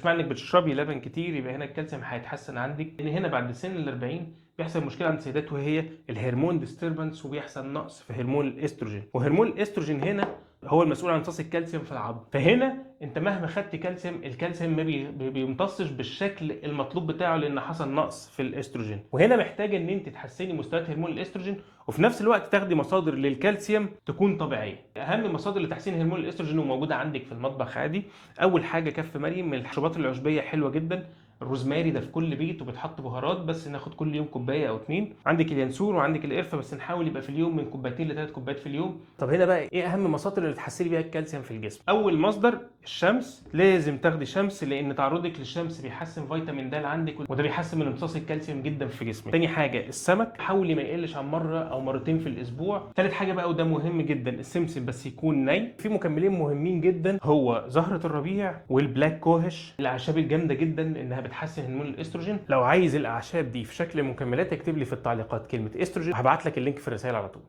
مش معنى انك بتشربي لبن كتير يبقى هنا الكالسيوم هيتحسن عندك، لان هنا بعد سن ال 40 بيحصل مشكله عند السيدات وهي الهرمون ديستربنس، وبيحصل نقص في هرمون الاستروجين، وهرمون الاستروجين هنا هو المسؤول عن امتصاص الكالسيوم في العظم. فهنا انت مهما خدت كالسيوم، الكالسيوم ما بيمتصش بالشكل المطلوب بتاعه لان حصل نقص في الاستروجين. وهنا محتاجه ان انت تحسني مستويات هرمون الاستروجين، وفي نفس الوقت تاخدي مصادر للكالسيوم تكون طبيعيه. اهم مصادر لتحسين هرمون الاستروجين وموجوده عندك في المطبخ عادي، اول حاجه كف مريم من المشروبات العشبيه حلوه جدا. الروزماري ده في كل بيت وبتحط بهارات، بس ناخد كل يوم كوبايه او اتنين. عندك اليانسون وعندك القرفه، بس نحاول يبقى في اليوم من كوبايتين ل3 كوبايات في اليوم. طب هنا بقى ايه اهم مصادر اللي تحسني بيها الكالسيوم في الجسم؟ اول مصدر الشمس، لازم تاخدي شمس لان تعرضك للشمس بيحسن فيتامين د عندك، وده بيحسن من امتصاص الكالسيوم جدا في جسمك. تاني حاجه السمك، حاولي ما يقلش عن مره او مرتين في الاسبوع. تالت حاجه بقى وده مهم جدا السمسم، بس يكون ني. في مكملين مهمين جدا هو زهره الربيع والبلاك كوهش، الاعشاب الجامده جدا انها بتحسن هرمون الاستروجين. لو عايز الاعشاب دي في شكل مكملات اكتب لي في التعليقات كلمه استروجين، هبعت لك اللينك في الرسائل على طول.